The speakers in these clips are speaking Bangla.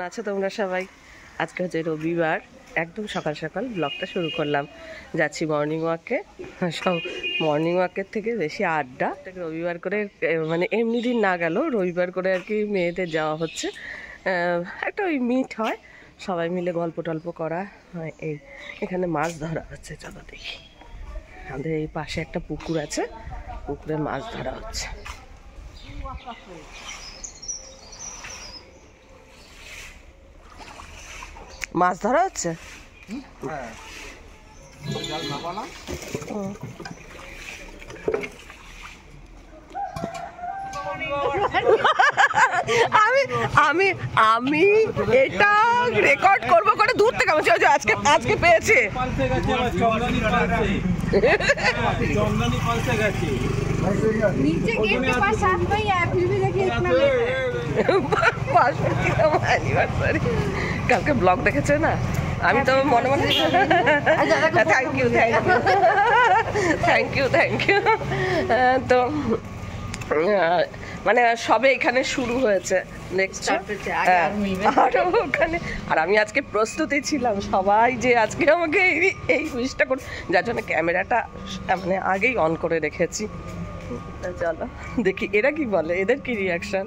আছো তোমরা সবাই? আজকে হচ্ছে রবিবার, একদম সকাল সকাল ব্লগটা শুরু করলাম। যাচ্ছি মর্নিং ওয়াকে। সব মর্নিং ওয়াকের থেকে বেশি আড্ডা। রবিবার করে মানে এমনি দিন না গেল, রবিবার করে আর কি মেয়েদের যাওয়া হচ্ছে। একটা ওই মিট হয়, সবাই মিলে গল্প টল্প করা হয়। এই এখানে মাছ ধরা হচ্ছে, চলো দেখি। আমাদের এই পাশে একটা পুকুর আছে, পুকুরে মাছ ধরা হচ্ছে। মাছ ধরা হচ্ছে। আমি আমি আমি এটা রেকর্ড করবো করে দূর থেকে বলছি, আজকে আজকে পেয়েছে। কালকে ব্লগ দেখেছে না? আমি তো মনে মনে thank you thank you thank you. তো মানে সবে এখানে শুরু হয়েছে, ওখানে। আর আমি আজকে প্রস্তুতি ছিলাম, সবাই যে আজকে আমাকে এই উইশটা করে, যার জন্য ক্যামেরাটা মানে আগেই অন করে রেখেছি। চলো দেখি এরা কি বলে, এদের কি reaction.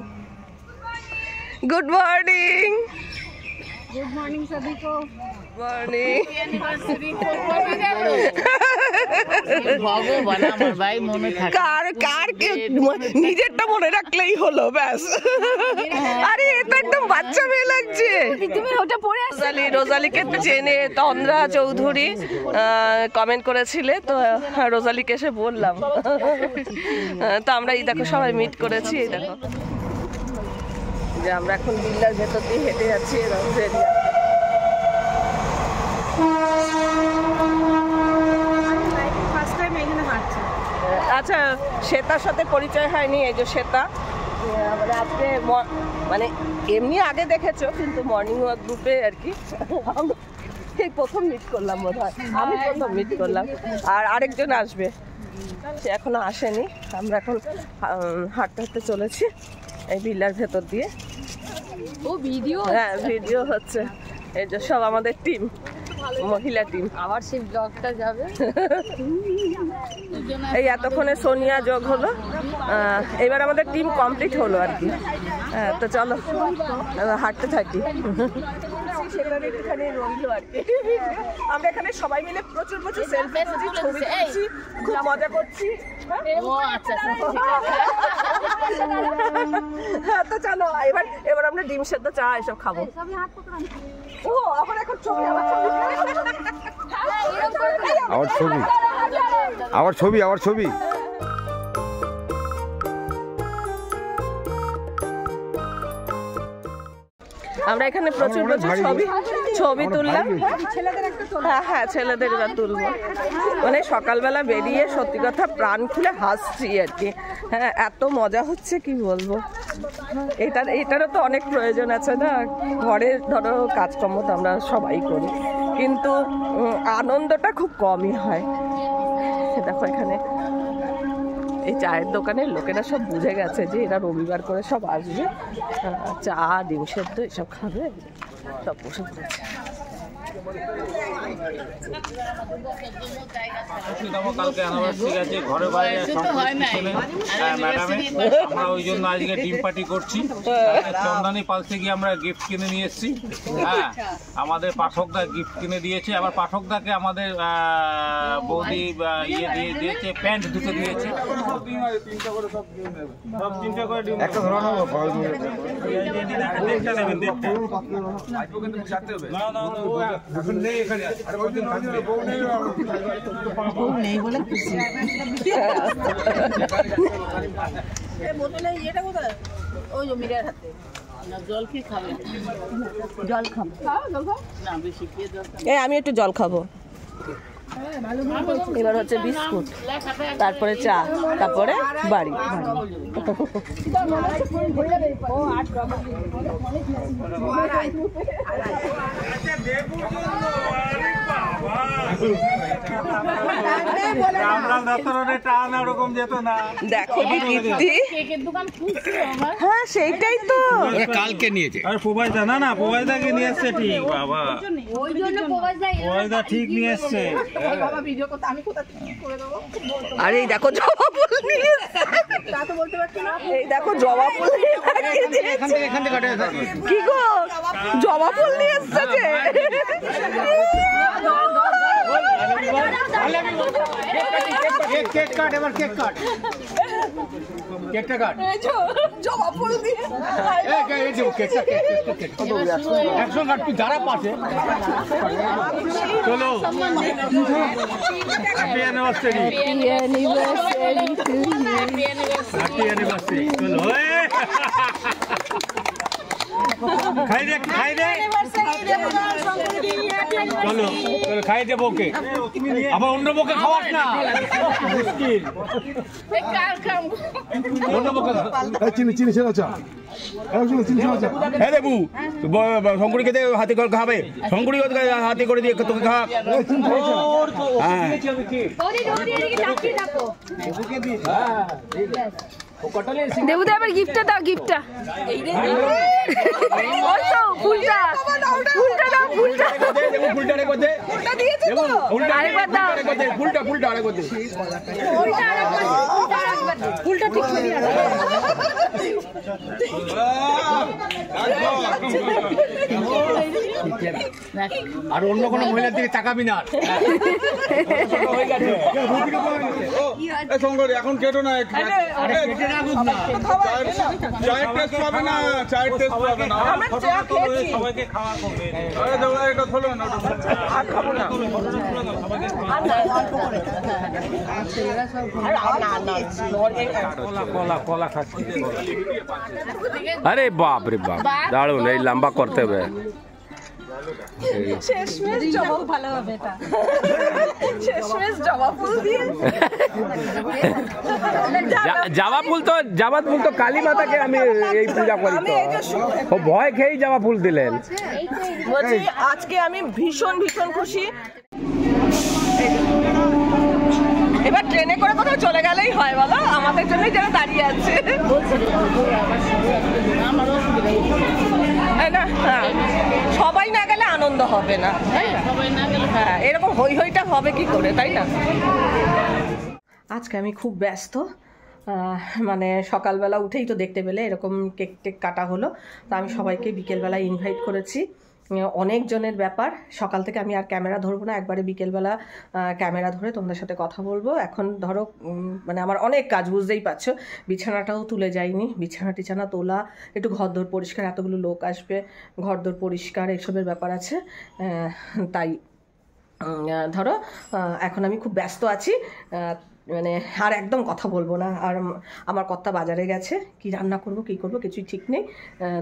Good morning. Good morning सभी को। मॉर्निंग। ভগবান আমার ভাই মনে থাকে, কার কার নিজেরটা মনে রাখলেই হলো ব্যাস। আরে এটা একদম বাচ্চা মেয়ে লাগছে। তুমি ওটা পরে আসো। রোজালিকে চেনে তন্দ্রা চৌধুরী কমেন্ট করেছিলে, তো রোজালিকে এসে বললাম। তো আমরা এই দেখো সবাই মিট করেছি। এই দেখো যে আমরা এখন বিল্লার ভেতর দিয়ে হেঁটে যাচ্ছি। আচ্ছা, শ্বেতার সাথে পরিচয় হয়নি, এই যে শ্বেতা। মানে আজকে মানে এমনি আগে দেখেছো, কিন্তু মর্নিং ওয়াক গ্রুপে আর কি এই প্রথম মিট করলাম, বোধ হয় আমি প্রথম মিট করলাম। আর আরেকজন আসবে, সে এখনো আসেনি। আমরা এখন হাঁটতে হাঁটতে চলেছি এই বিল্লার ভেতর দিয়ে। ও ভিডিও, হ্যাঁ ভিডিও হচ্ছে। এই যে সব আমাদের টিম, মহিলা টিম। আবার সেই ব্লগটা যাবে। এই এতক্ষণে সোনিয়া যোগ হলো, এবার আমাদের টিম কমপ্লিট হলো আর কি। হ্যাঁ তো চলো হাঁটতে থাকি। সেখানে একটুখানি রইলো আর কি। আমরা এখানে সবাই মিলে প্রচুর প্রচুর সেলফি তুলছি, ছবি তুলছি, খুব মজা করছি। ও আচ্ছা, তো চলো এবার আমরা ডিম সেদ্ধ, চা এসব খাবো। ও আবার এখন ছবি, আবার ছবি। আমরা এখানে প্রচুর প্রচুর ছবি তুললাম। হ্যাঁ ছেলেদের এবার তুলবো। মানে সকালবেলা বেরিয়ে সত্যি কথা প্রাণ খুলে হাসছি আর কি। হ্যাঁ এত মজা হচ্ছে কি বলবো। এটারও তো অনেক প্রয়োজন আছে না, ঘরে ধরো কাজকর্ম তো আমরা সবাই করি, কিন্তু আনন্দটা খুব কমই হয়। দেখো এখানে এই চায়ের দোকানের লোকেরা সব বুঝে গেছে যে এরা রবিবার করে সব আসবে, চা ডিম সেদ্ধ এসব খাবে, সব বসে পড়েছে। কালকে অ্যানিভার্সারি আছে, ঘরে বাইরে আমরা ওই জন্য আজকে ডিম পার্টি করছি। চন্দনী পাল থেকে আমরা গিফট কিনে নিয়ে এসেছি। হ্যাঁ আমাদের পাঠকদা গিফট কিনে দিয়েছে, আবার পাঠকদাকে আমাদের বৌদি ইয়ে দিয়ে দিয়েছে, প্যান্ট দুটো দিয়েছে। আমি একটু জল খাবো। এবার হচ্ছে বিস্কুট, তারপরে চা, তারপরে বাড়ি। দেখো কি কীর্তি। হ্যাঁ সেইটাই তো কালকে নিয়েছে। আরে প্রবাসদা না প্রবাসদাকে নিয়ে এসছে ঠিক বাবা। প্রবাসদা ঠিক নিয়ে এসছে। আরে এই দেখো জবা ফুল নিয়ে এই দেখো জবা ফুল কি গো জবা ফুল নিয়ে এসছে যে কেক কাট এবার কেক কাট কেকটা কাট জবা ফুল দিয়ে একশো কাট তুই যারা পাশে চলো হ্যাপি অ্যানিভার্সারি চলো খাই দে চলো চলো খাই দে বউকে আবার অন্য বউকে খাওয়াস না মুশকিল অন্য বউকে চিনি ছেড়ে চা হ্যাঁ দেবু শঙ্করী খেতে হাতে করে খাবে শঙ্করী হাতে করে দিয়ে তোকে খা দেবুদা এবার গিফটটা দাও গিফটটা ফুলটা দাও ফুলটা আরেকবার দাও ফুলটা আরেকবার দে ফুলটা ঠিক আর অন্য কোনো মহিলার দিকে তাকাবি না এখন কেটো না চায়ের টেস্ট পাবে না চায়ের টেস্ট পাবে না সবাইকে খাওয়া করবে এটা হলো না খাবো না কলা খাচ্ছি अरे बाप रे बाप दाड़ू नहीं लंबा करते हुए শেষমেশ জবা ভালো হবে এটা শেষমেশ জবা ফুল দিয়ে জাবা ফুল তো কালী মাতাকে আমি এই পূজা করি তো ও ভয় খেয়েই জাবা ফুল দিলেন বলছি আজকে আমি ভীষণ খুশি এবার ট্রেনে করে কোথাও চলে গেলেই হয় বলো আমাদের জন্যই যারা দাঁড়িয়ে আছে না হ্যাঁ সবাই না গেলে আনন্দ হবে না হ্যাঁ এরকম হইটা হবে কি করে তাই না আজকে আমি খুব ব্যস্ত মানে সকালবেলা উঠেই তো দেখতে পেলে এরকম কেক টেক কাটা হলো তো আমি সবাইকে বিকেলবেলায় ইনভাইট করেছি অনেকজনের ব্যাপার সকাল থেকে আমি আর ক্যামেরা ধরবো না একবারে বিকেলবেলা ক্যামেরা ধরে তোমাদের সাথে কথা বলবো এখন ধরো মানে আমার অনেক কাজ বুঝতেই পারছো বিছানাটাও তুলে যাইনি বিছানা তোলা একটু ঘরদোর পরিষ্কার এতগুলো লোক আসবে ঘরদোর পরিষ্কার এসবের ব্যাপার আছে তাই ধরো এখন আমি খুব ব্যস্ত আছি মানে আর একদম কথা বলবো না আর আমার কর্তা বাজারে গেছে কি রান্না করব কি করব কিছুই ঠিক নেই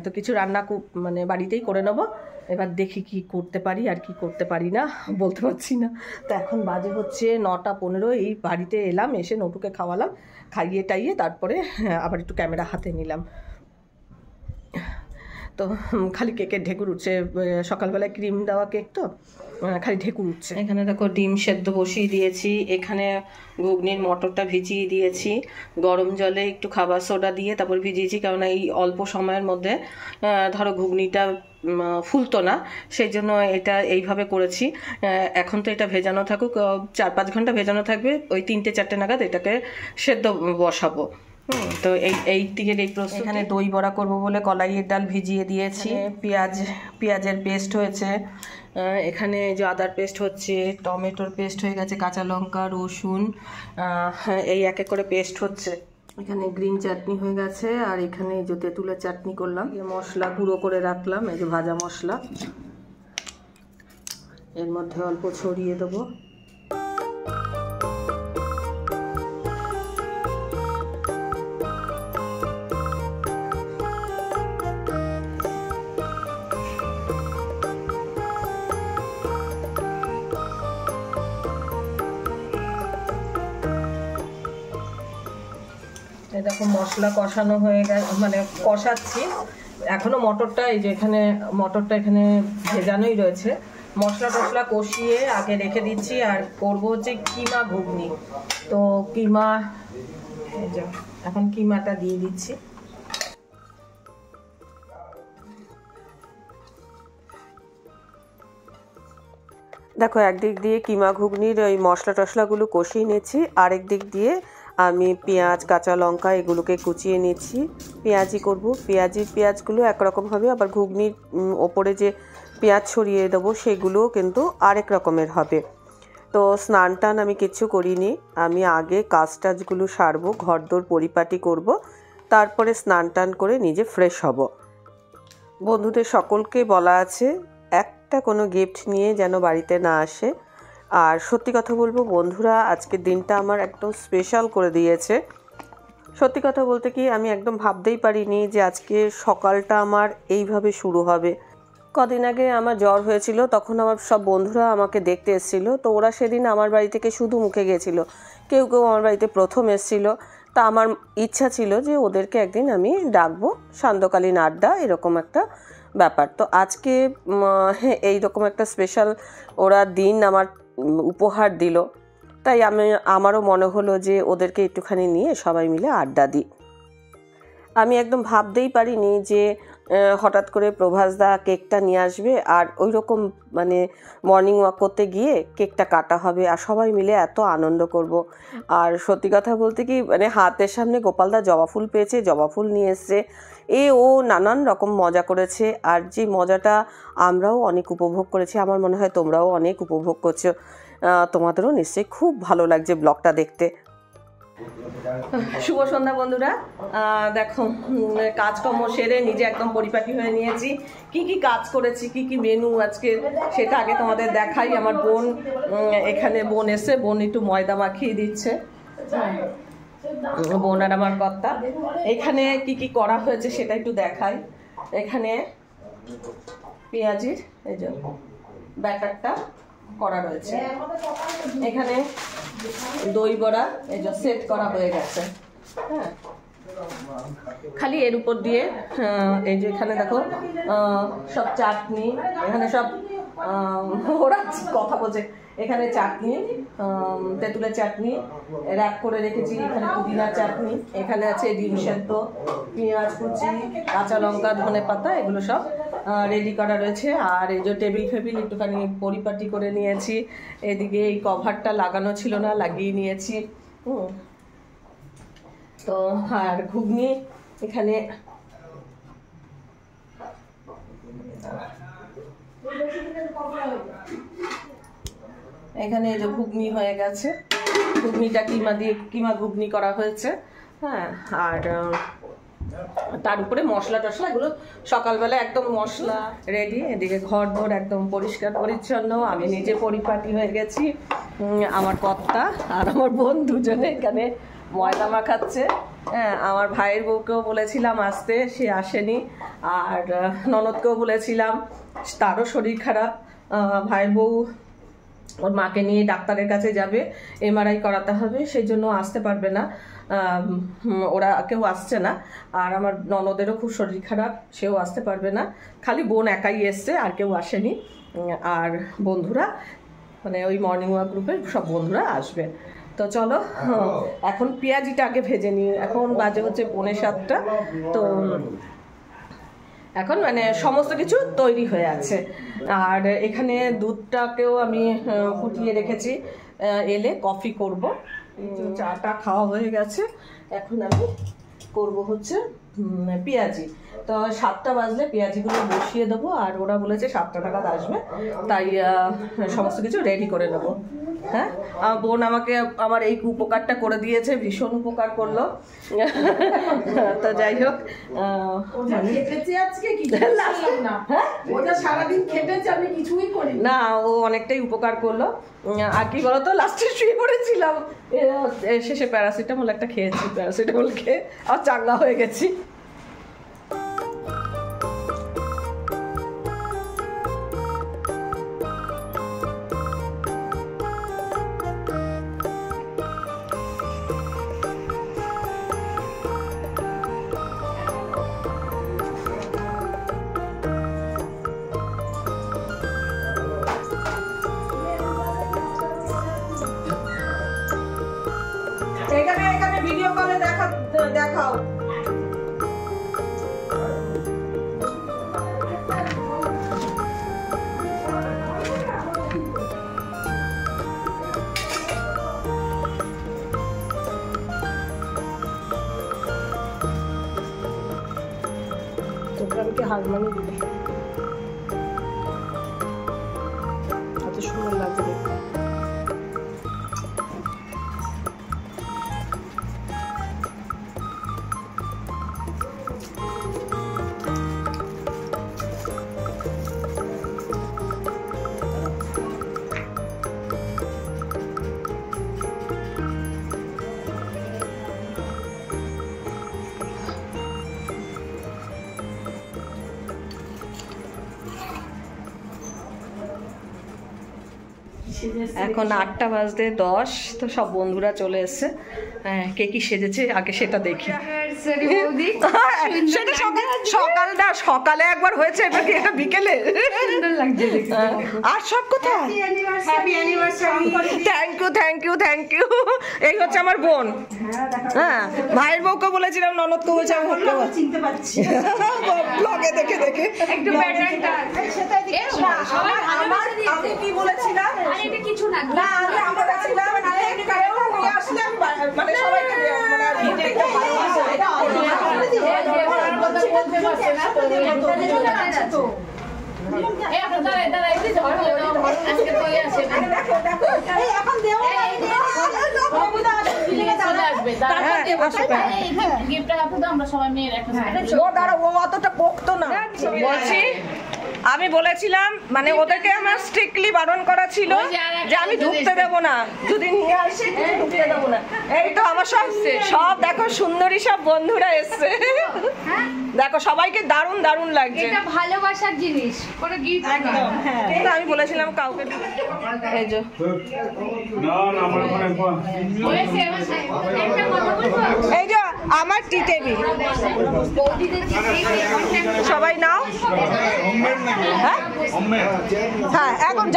তো কিছু রান্না মানে বাড়িতেই করে নেবো এবার দেখি কি করতে পারি আর কি করতে পারি না বলতে পারছি না তো এখন বাজে হচ্ছে 9:15 এই বাড়িতে এলাম এসে নটুকে খাওয়ালাম খাইয়ে টাইয়ে তারপরে আবার একটু ক্যামেরা হাতে নিলাম তো খালি কেকের ঢেকুর উঠছে সকালবেলায় ক্রিম দেওয়া কেক তো খালি ঢেকুর উঠছে এখানে দেখো ডিম সেদ্ধ বসিয়ে দিয়েছি এখানে ঘুগনির মটরটা ভিজিয়ে দিয়েছি গরম জলে একটু খাবার সোডা দিয়ে তারপর ভিজিয়েছি কারণ এই অল্প সময়ের মধ্যে ধরো ঘুগনিটা ফুলতো না সেই জন্য এটা এইভাবে করেছি এখন তো এটা ভেজানো থাকুক 4-5 ঘন্টা ভেজানো থাকবে ওই 3-4টে নাগাদ এটাকে সেদ্ধ বসাবো তো এই দিকের এই প্রস্তুত এখানে দই বড়া করব বলে কলাইয়ের ডাল ভিজিয়ে দিয়েছি পেঁয়াজের পেস্ট হয়েছে এখানে যে আদার পেস্ট হচ্ছে টমেটোর পেস্ট হয়ে গেছে কাঁচা লঙ্কা রসুন এই এক এক করে পেস্ট হচ্ছে এখানে গ্রিন চাটনি হয়ে গেছে আর এখানে যে তেঁতুলের চাটনি করলাম মশলা গুঁড়ো করে রাখলাম এই যে ভাজা মশলা এর মধ্যে অল্প ছড়িয়ে দেবো দেখো মশলা কষানো হয়ে গেছে মানে কষাচ্ছি এখনো মটরটা এই যে এখানে মটরটা এখানে ভেজানোই রয়েছে মশলা টশলা কষিয়ে আগে রেখে দিচ্ছি। আর করব হচ্ছে কিমা ঘুগনি। তো কিমা, এই যে এখন কিমাটা দিয়ে দিচ্ছি। দেখো একদিক দিয়ে কিমা ঘুগনির ওই মশলা টশলাগুলো কষিয়ে নিচ্ছি, আরেক দিক দিয়ে আমি পেঁয়াজ কাঁচা লঙ্কা এগুলোকে কুচিয়ে নিচ্ছি। পেঁয়াজি করব, পেঁয়াজগুলো একরকম হবে, আবার ঘুগনির ওপরে যে পেঁয়াজ ছড়িয়ে দেবো সেগুলোও কিন্তু আরেক রকমের হবে। তো স্নান টান আমি কিচ্ছু করিনি, আমি আগে কাজ টাজগুলো সারবো, ঘরদোর পরিপাটি করব, তারপরে স্নান টান করে নিজে ফ্রেশ হব। বন্ধুদের সকলকে বলা আছে একটা কোনো গিফট নিয়ে যেন বাড়িতে না আসে। আর সত্যি কথা বলবো বন্ধুরা, আজকের দিনটা আমার একদম স্পেশাল করে দিয়েছে। সত্যি কথা বলতে কি, আমি একদম ভাবতেই পারিনি যে আজকে সকালটা আমার এইভাবে শুরু হবে। কদিন আগে আমার জ্বর হয়েছিল, তখন আমার সব বন্ধুরা আমাকে দেখতে এসেছিলো। তো ওরা সেদিন আমার বাড়ি থেকে শুধু মুখে গিয়েছিলো, কেউ কেউ আমার বাড়িতে প্রথম এসেছিলো। তা আমার ইচ্ছা ছিল যে ওদেরকে একদিন আমি ডাকবো, সান্ধ্যকালীন আড্ডা এরকম একটা ব্যাপার। তো আজকে এইরকম একটা স্পেশাল ওরা দিন আমার উপহার দিল, তাই আমারও মনে হলো যে ওদেরকে একটুখানি নিয়ে সবাই মিলে আড্ডা দিই। আমি একদম ভাবতেই পারিনি যে হঠাৎ করে প্রভাসদা কেকটা নিয়ে আসবে, আর ওই রকম মানে মর্নিং ওয়াক করতে গিয়ে কেকটা কাটা হবে আর সবাই মিলে এত আনন্দ করব। আর সত্যি কথা বলতে কি, মানে হাতের সামনে গোপালদা জবা ফুল পেয়েছে, জবা ফুল নিয়ে এসছে, ও নানান রকম মজা করেছে। আর যে মজাটা আমরাও অনেক উপভোগ করেছি, আমার মনে হয় তোমরাও অনেক উপভোগ করছো। তোমাদেরও নিশ্চয়ই খুব ভালো লাগছে ব্লগটা দেখতে। শুভ সন্ধ্যা বন্ধুরা। দেখো কাজকর্ম সেরে নিজে একদম পরিপাটি হয়ে নিয়েছি। কি কি কাজ করেছি, কি কি মেনু আজকে সেটা আগে তোমাদের দেখাই। আমার বোন এখানে এসে বোন একটু ময়দা মাখিয়ে দিচ্ছে, বোন আর আমার কর্তা। এখানে কি কি করা হয়েছে সেটা একটু দেখাই। এখানে পেঁয়াজির এই যে ব্যাটারটা করা রয়েছে, এখানে দই বড়া এই যে সেট করা হয়ে গেছে। হ্যাঁ, খালি এর উপর দিয়ে এই যে এখানে দেখো সব চাটনি, এখানে সব ওরা কথা বলছে, এখানে চাটনি, তেঁতুলের চাটনি র্যাপ করে রেখেছি, এখানে পুদিনার চাটনি, এখানে আছে ডিম সেদ্ধ, পেঁয়াজ কুচি, কাঁচা লঙ্কা, ধনে পাতা, এগুলো সব রেডি করা রয়েছে। আর এই যে টেবিল ফেবিল একটুখানি পরিপাটি করে নিয়েছি। এদিকে এই কভারটা লাগানো ছিল না, লাগিয়ে নিয়েছি। তো আর ঘুগনি এখানে এখানে এই যে ঘুগনি হয়ে গেছে, ঘুগনিটা কিমা ঘুগনি করা হয়েছে। হ্যাঁ, আর তার উপরে মশলা টশলা এগুলো সকালবেলা একদম মশলা রেডি। এদিকে ঘর দোর একদম পরিষ্কার পরিচ্ছন্ন, আমি নিজে পরিপাটি হয়ে গেছি। আমার কর্তা আর আমার বোন দুজনে এখানে ময়দা মাখাচ্ছে। হ্যাঁ, আমার ভাইয়ের বউকেও বলেছিলাম আসতে, সে আসেনি। আর ননদকেও বলেছিলাম, তারও শরীর খারাপ। ভাইয়ের বউ ওর মাকে নিয়ে ডাক্তারের কাছে যাবে, MRI করাতে হবে, সেই জন্য আসতে পারবে না। ওরা কেউ আসছে না। আর আমার ননদেরও খুব শরীর খারাপ, সেও আসতে পারবে না। খালি বোন একাই এসছে, আর কেউ আসেনি। আর বন্ধুরা মানে ওই মর্নিং ওয়াক গ্রুপের সব বন্ধুরা আসবে। তো চলো এখন পেঁয়াজিটা আগে ভেজে নিই। এখন বাজে হচ্ছে 6:45। তো এখন মানে সমস্ত কিছু তৈরি হয়ে আছে। আর এখানে দুধটাকেও আমি ফুটিয়ে রেখেছি, এলে কফি করব। চাটা খাওয়া হয়ে গেছে, এখন আমি করব হচ্ছে পেঁয়াজি। তো 7টা বাজলে পেঁয়াজিগুলো বসিয়ে দেবো। আর ওরা বলেছে 7টা নাগাদ আসবে, তাই সমস্ত কিছু রেডি করে নেবো। হ্যাঁ, বোন আমাকে আমার এই উপকারটা করে দিয়েছে, ভীষণ উপকার করলো। তো যাই হোক, না ও অনেকটাই উপকার করলো। আর কি বলতো, লাস্টে শুয়ে পড়েছিলাম, শেষে প্যারাসিটামল একটা খেয়েছি, প্যারাসিটামল খেয়ে আর চাঙ্গা হয়ে গেছি। ভিডিও কলে দেখাও। তোকে হারমোনি দিবে, এত সুন্দর লাগছে দেখতে। এখন 8টা বাজতে 10, তো সব বন্ধুরা চলে এসছে। কে কি সেজেছে আগে সেটা দেখি। সেটা সকালে একবার হয়েছে, এবার কি এটা বিকেলে? আর সব কোথায়? Thank you. এই হচ্ছে আমার বোন। হ্যাঁ, ভাইয়ের বউকে বলেছিলাম, ননদকে বলছিলাম, চিনতে পারছি ব্লগে দেখে একটু প্যাটার্নটা। আমি কি বলেছিলাম? এটা কিছু না, আমরা বলেছিলাম নিয়ে আসলাম, মানে সবাইকে বলছি। আমি বলেছিলাম, মানে ওদেরকে আমার স্ট্রিক্টলি বারণ করা ছিল যে আমি ঢুকতে দেবো না, যদি নিয়ে আসি ঢুকতে দেবো না। এই তো আমার সব দেখো সুন্দরী সব বন্ধুরা এসছে, দেখো সবাইকে দারুণ দারুণ লাগছে। এটা ভালোবাসার জিনিস, কোনো গিফট না। কিন্তু আমি বলেছিলাম কাউকে, এই যে এই যে আমার টি টেবিল, সবাই নাও। হ্যাঁ, এখন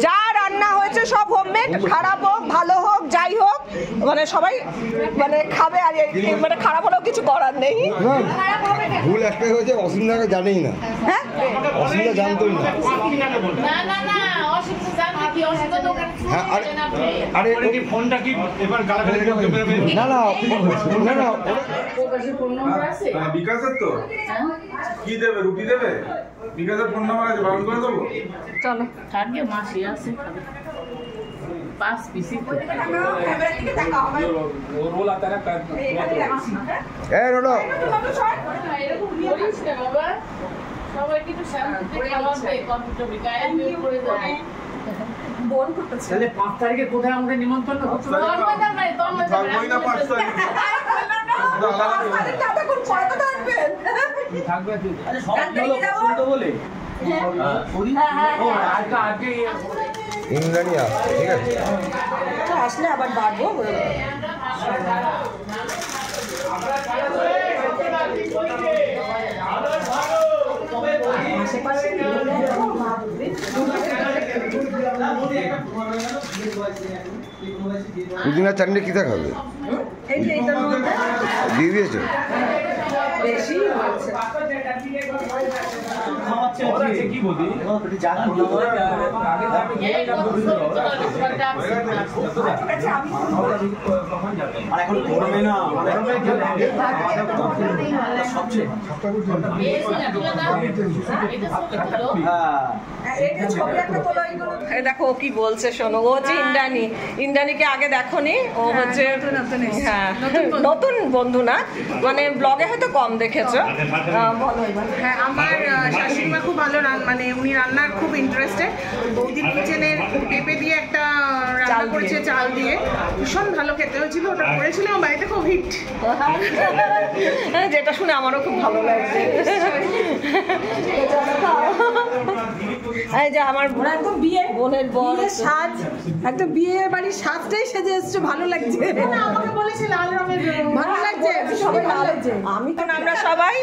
যা রান্না হয়েছে সব হোমমেড, খারাপ হোক ভালো হোক যাই হোক, মানে সবাই মানে খাবে, আর মানে খারাপ হলেও কিছু করার নেই। ভুল একটাই হয়েছে, অসুবিধাকে জানেই না। হ্যাঁ, অসুবিধা জানতোই না। আরে ফোনটা কি এবার গালা ফেলে না বিকাশের তো কি দেবে, রুটি দেবে? বিকাশের ফোন নাম্বার আছে, বারণ করে দেবো। চলো থাকবে, মাসি আছে, খাবে 5 পিস। रोल आता है ना এ রোলো বাবা সবাইকে একটু শান্তিতে খাওয়াবে, কম্পিউটার বিকায় করে দেবে। বোন করতেছে। তাহলে 5 তারিখে কোথায় আমাদের নিমন্ত্রণ করতে হবে? থাকবোই না 5 তারিখ। দাদা কোন কত থাকবেন? থাকবে তুই আরে সব হলো পছন্দ বলে। আগে ইন্দ্রাণী আস, ঠিক আছে? আসলে আবার বাড়বো। পুদিনা চাটনি কিতা খাবে? দিয়ে দিয়েছো? বেশি হচ্ছে। কি বলি আর এখন গরমে না সবচেয়ে দেখো কি বলছে শোনো। ও হচ্ছে ইন্দ্রাণীকে আগে দেখোনি, ও হচ্ছে হ্যাঁ নতুন বন্ধু না, মানে ব্লগে হয়তো কম দেখেছো। বলো এবার। হ্যাঁ, আমার শাশুড়িমা খুব ভালো মানে উনি রান্নার খুব ইন্টারেস্টেড। বৌদির কিচেনের পেঁপে দিয়ে একটা রান্না করেছে চাল দিয়ে, ভীষণ ভালো খেতে হয়েছিল। ওটা করেছিল আমার বাড়িতে, খুব হিট। যেটা শুনে আমারও খুব ভালো লাগছে। এই যে আমার একদম বোনের বর সাজ, একটা বিয়ে বাড়ির সাজটাই সেজে এসছে, ভালো লাগছে। আমাকে বলেছে লাল রঙের ভালো লাগছে, সবাই ভালো লাগছে। আমি তো আমরা সবাই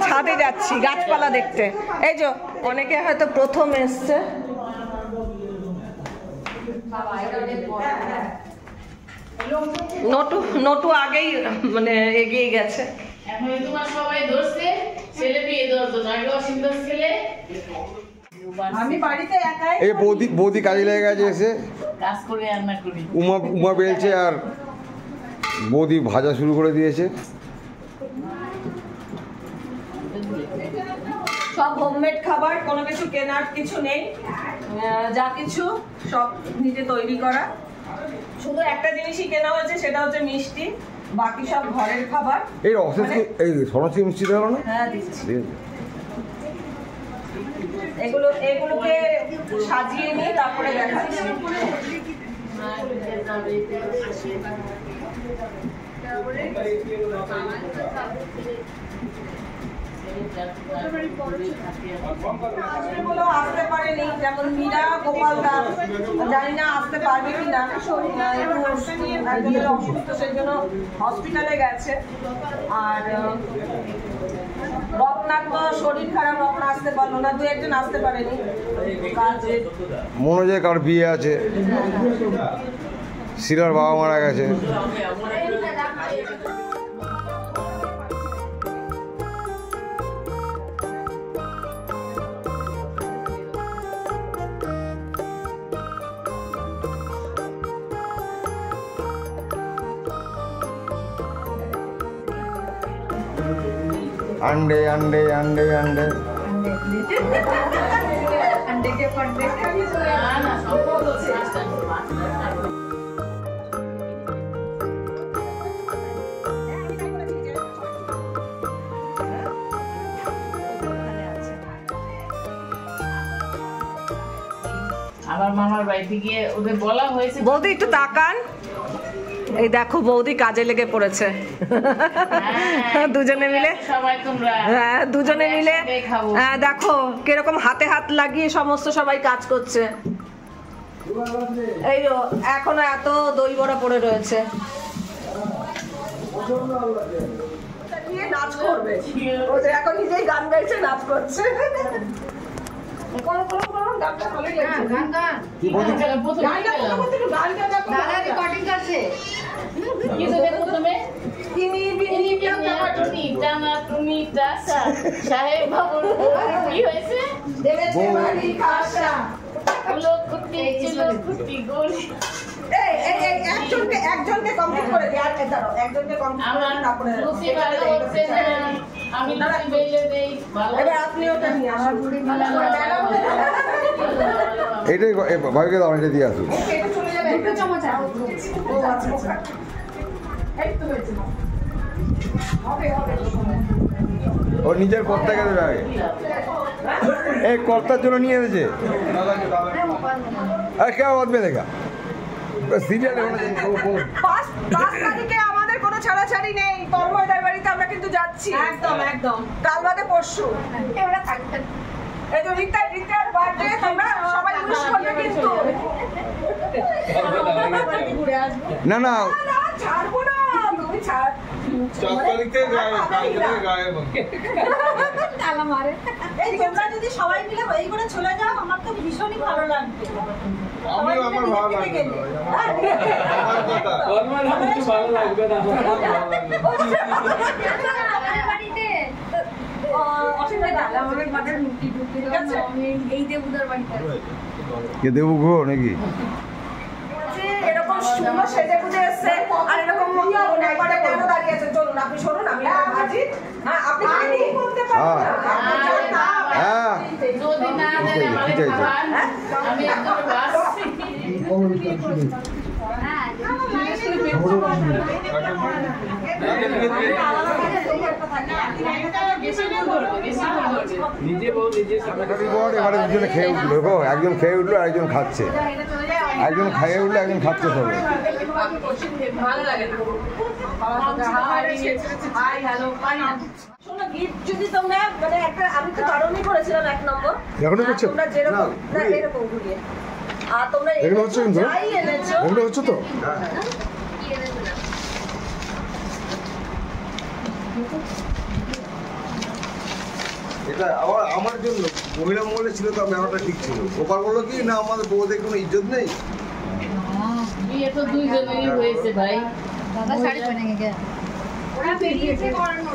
ছাদে যাচ্ছি গাছপালা দেখতে। এই যে অনেকে হয়তো প্রথম এসছে। নটু আগেই মানে এগিয়ে গেছে। এখন তোমার সবাই ধরছে, ছেলে বিয়ে ধরতো না, আগে অসীম ধর ছেলে। আমি বাড়িতে একাই এই বৌদি কাজে লেগে গেছে এসে, কাজ করে রান্না করি। উমা বেলছে আর বৌদি ভাজা শুরু করে দিয়েছে। সব হোমমেড খাবার, কোনো কিছু কেনার কিছু নেই, যা কিছু সব নিজে তৈরি করা। শুধু একটা জিনিসই কেনা হয়েছে, সেটা হচ্ছে মিষ্টি, বাকি সব ঘরের খাবার। এই অশেষ এই সরস্বতী মিষ্টি দেওয়া না? হ্যাঁ দিচ্ছি। এগুলোকে সাজিয়ে নিয়ে তারপরে দেখাচ্ছি। আসতে পারেনি, যেমন মীরা, গোপাল দাস, জানি না আসতে পারবে কিনা, একজনের অসুস্থ, সেই জন্য হসপিটালে গেছে। আর রত্নার তো শরীর খারাপ, রত্না আসতে পারলো না, দু একজন আসতে পারেনি কাজে। মনোজের কার বিয়ে আছে, শিলার বাবা মারা গেছে। अंडे अंडे अंडे अंडे अंडे के पर्दे আমার মামার বাড়িতে গিয়ে ওদের বলা হয়েছে। বৌদি একটু তাকান, এই দেখো বৌদি কাজে লেগে পড়েছে দুজনে মিলে। সবাই তোমরা হ্যাঁ দুজনে মিলে হ্যাঁ দেখো কিরকম হাতে হাত লাগিয়ে সমস্ত সবাই কাজ করছে। এই এখনো এত দই বড়া পড়ে রয়েছে, নাচ করবে, এখন নিজেই গান গাইছে, নাচ করছে। একজনকে কমপ্লিট করে দিই, আর একজনকে আমি বেলে দেই, এবার আপনি ওটা নিয়ে আসুন। এটাই ভাইকে দাও, এটা দিয়ে আসুন। ও নিজের কর্তাকে দেবে আগে, এই কর্তার জন্য নিয়ে এসেছে। আর কেউ বাদ में देखा সিরিয়াল। 5 তারিখে আমাদের কোনো ছাড়াছাড়ি নেই, তন্ময়দার বাড়িতে আমরা কিন্তু যাচ্ছি একদম একদম, কাল বাদে পরশু। এই তো রিতার বার্থডে, তোমরা সবাই উইশ করবে কিন্তু। না না ছাড়বো না, তুমি ছাড়। 4 তারিখে গায়ে তালা মারে। এই তোমরা যদি সবাই মিলে এই করে চলে যাও, আমার তো ভীষণই ভালো লাগবে। আমি আমার ভালো লাগবে, আমার কথা ভালো লাগবে না। দেবু ঘো নাকি এরকম সুন্দর সেজে গুজে এসছে, আর এরকম একবারে কেন দাঁড়িয়ে আছে? চলুন আপনি শুনুন, আমি হাজির। হ্যাঁ আপনি করতে পারেন, হ্যাঁ যদি না দেন আমারে খাবার, আমি একদম বাসছি। এবারে দুজনে খেয়ে উঠলো গো, একজন খেয়ে উঠলো আর একজন খাচ্ছে, একজন খেয়ে উঠলো একজন খাচ্ছে সবাই। ভালো লাগে না। শোনো, গিফট যদি তোমরা মানে একটা, আমি তো কারণই করেছিলাম 1 নম্বর, এখনো করছো? তোমরা যেরকম না এরকম ঘুরিয়ে, আর তোমরা এগুলো হচ্ছে কিন্তু যাই এনেছো, এগুলো হচ্ছে তো এটা আমার জন্য মহিলা মহলে ছিল তো, ব্যাপারটা ঠিক ছিল। গোপাল বললো কি না আমাদের বউদের কোনো ইজ্জত নেই, বিয়ে তো দুইজনেরই হয়েছে ভাই। দাদা শাড়ি পরে গে ওরা বেরিয়েছে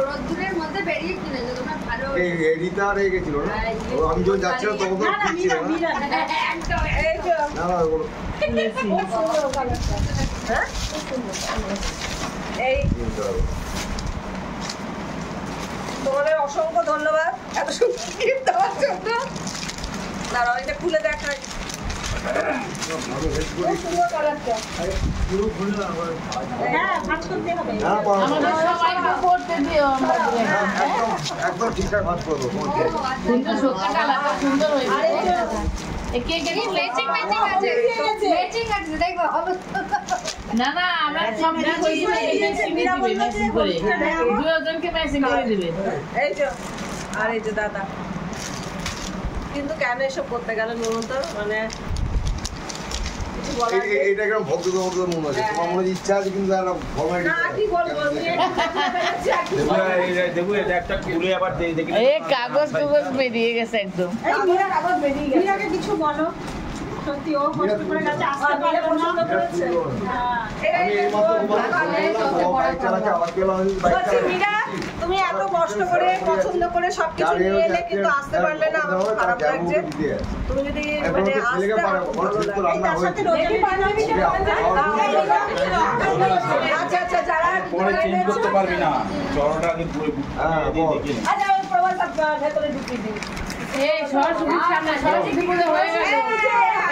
রোদ্দুরের মধ্যে বেরিয়ে কিনে তোমরা ভালো এই এডিটা আর এই গেছিল না আমি যখন যাচ্ছিলাম তখন তো ঠিক ছিল না একদম এই যে না না ওগুলো হ্যাঁ এই তোমাদের অসংখ্য ধন্যবাদ এত সুন্দর গিফট দেওয়ার জন্য। দাঁড়াও এটা খুলে দেখাই। সুন্দর কালারটা। হ্যাঁ ভাঁজ করতে হবে। আমাদের সবাইকে করতে দিও আমরা একদম ঠিকঠাক ভাজ করবো কিন্তু সত্যি কালারটা সুন্দর হয়েছে। কে কে ম্যাচিং ম্যাচিং আছে ম্যাচিং আছে দেখো না না আমরা সব ঠিক হয়েছে ম্যাচিং করে দুজনকে ম্যাচিং করে দিবে। এই যে আর এই যে দাদা কিন্তু কেন এসব করতে গেল নুরন্ত মানে এইটা একদম ভক্ত মনে হচ্ছে তোমার মনে ইচ্ছা আছে কিন্তু একটা ফর্মালিটি না কি বলবো দেবু এটা একটা খুলে আবার দেখি এই কাগজ কাগজ বেরিয়ে গেছে একদম। কাগজ বেরিয়ে গেছে। আগে কিছু বলো সত্যি ও কষ্ট করে গেছে আসতে পারে পছন্দ করেছে। আমি এই মাত্র বাইক চালাতে আবার গেলাম বলছি মীরা তুমি এত কষ্ট করে পছন্দ করে সবকিছু নিয়ে এলে কিন্তু আসতে পারলে না আমার খুব খারাপ লাগছে। তুমি যদি মানে আসতে এই তার সাথে রোজই বানাবি আচ্ছা আচ্ছা যারা পরে চেঞ্জ করতে পারবি না চড়টা আগে পুরো দেখি আচ্ছা ওই প্রবাসটা ভেতরে ঢুকিয়ে দিই। এই সরস্বতীর সামনে সরস্বতী পুজো হয়ে গেল।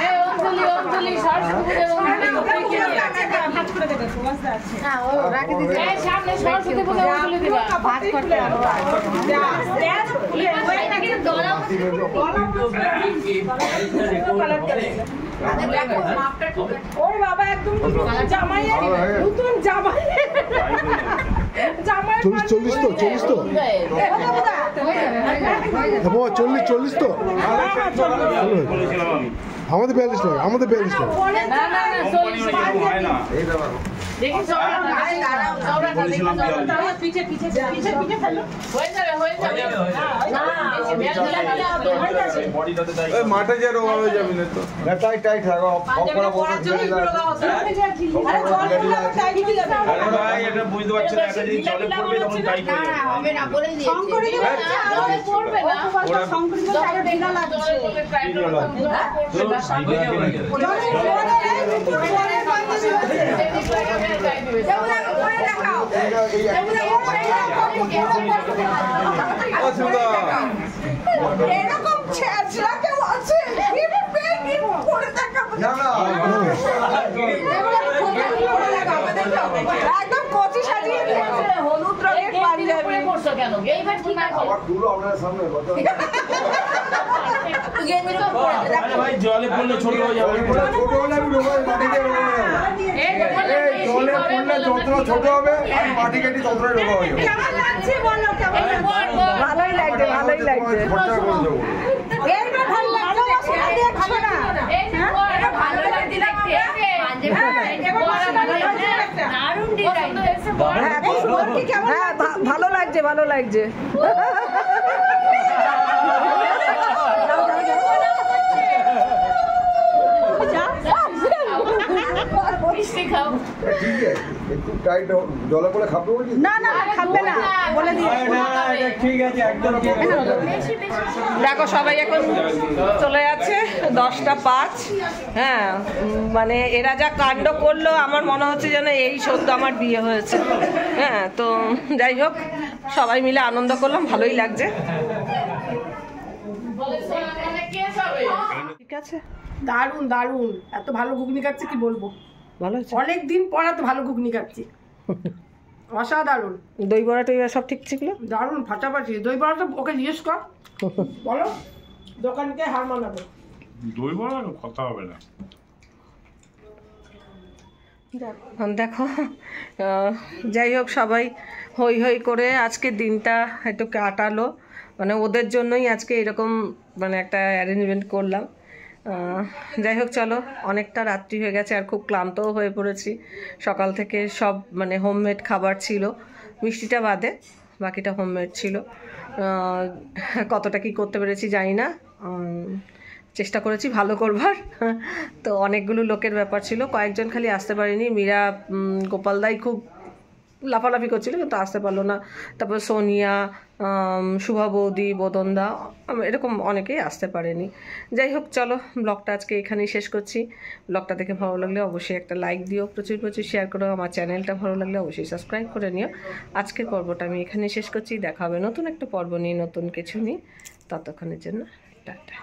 এই অঞ্জলি অঞ্জলি সরস্বতী পুজো ভাঁজ করে দেবে প্রবাসটা আছে। হ্যাঁ ও রাখি দিতে এই সামনে সরস্বতী পুজো অঞ্জলি দিবা। ভাঁজ করতে হবে। ওর বাবা একদম জামাই নতুন জামাই জামাই 40 তো 40 তো 40 তো বলেছিলাম আমি আমাদের 42 লাগে আমাদের 42 লাগে না না না চল্লিশ হয় না এই ব্যাপার দেখি চৌরাটা দেখি চৌরাটা পিছে পিছে পিছে পিছে ফেলো হয়ে যাবে হয়ে যাবে না বডিটাতে তাই এই মাঠে যে রোগা হয়ে যাবি না তো না টাইট টাইট থাকো অফ করা বলতে ধীরে ধীরে আরে ভাই এটা বুঝতে পারছি না এটা যদি জলে পড়বে তখন টাইট হয়ে যাবে হবে না বলে দিয়েছে জলে পড়বে না ওরা সংকরিত সাইডে ঢেলা লাগছে জলে পড়বে ট্রাই করো পড়বে এরকম ছেঁচড়া কেউ আছে করে দেখাবো না না একদম কচি সাজিয়ে দিয়েছে হলুদ রঙের পাঞ্জাবি পড়ছো কেন এইবার কি না আবার দুলো আপনার সামনে কথা আরে ভাই জলে পড়লে ছোট হয়ে যাবে ছোট হলে আমি রোগা মাটি দিয়ে রোগা হয়ে যাবো এই জলে পড়লে যতটা ছোট হবে আমি মাটি কেটে ততটাই রোগা হয়ে যাবো কেমন লাগছে বলো কেমন ভালোই লাগছে ভালোই লাগছে খরচা করে দেবো এইবার ভালো লাগছে দেখছো না এটা ভালো লাগছে দেখতে দারুণ ডিজাইন হ্যাঁ ভালো লাগছে ভালো লাগছে মিষ্টি খাও ঠিক আছে একটু টাইট জলে পড়ে খাবো বলছি না না খাবে না বলে দিয়েছি ঠিক আছে একদম ঠিক আছে দেখো সবাই এখন চলে যাচ্ছে 10:05 হ্যাঁ মানে এরা যা কাণ্ড করলো আমার মনে হচ্ছে যেন এই সদ্য আমার বিয়ে হয়েছে হ্যাঁ তো যাই হোক সবাই মিলে আনন্দ করলাম ভালোই লাগছে ঠিক আছে দারুণ দারুণ এত ভালো ঘুগনি খাচ্ছি কি বলবো ভালো হয়েছে অনেক দিন পর এত ভালো ঘুগনি খাচ্ছি অসাধারণ দই বড়া টই সব ঠিক ছিল দারুণ ফাটাফাটি দই বড়াটা ওকে জিজ্ঞেস কর বলো দোকানকে হার মানাবে দই বড়া কথা হবে না দেখো যাই হোক সবাই হই হই করে আজকে দিনটা একটু কাটালো মানে ওদের জন্যই আজকে এরকম মানে একটা অ্যারেঞ্জমেন্ট করলাম যাই হোক চলো অনেকটা রাত্রি হয়ে গেছে আর খুব ক্লান্তও হয়ে পড়েছি সকাল থেকে সব মানে হোমমেড খাবার ছিল মিষ্টিটা বাদে বাকিটা হোমমেড ছিল কতটা কি করতে পেরেছি জানি না চেষ্টা করেছি ভালো করবার। তো অনেকগুলো লোকের ব্যাপার ছিল, কয়েকজন খালি আসতে পারিনি। মীরা গোপালদাই খুব লাফালাফি করছিল কিন্তু আসতে পারলো না। তারপর সোনিয়া, শুভা বৌদি, বোদনদা, এরকম অনেকেই আসতে পারেনি। যাই হোক, চলো ব্লগটা আজকে এখানেই শেষ করছি। ব্লগটা দেখে ভালো লাগলে অবশ্যই একটা লাইক দিও, প্রচুর প্রচুর শেয়ার করো। আমার চ্যানেলটা ভালো লাগলে অবশ্যই সাবস্ক্রাইব করে নিও। আজকের পর্বটা আমি এখানেই শেষ করছি। দেখা হবে নতুন একটা পর্ব নিয়ে, নতুন কিছু নিয়ে। ততক্ষণের জন্য টাটা।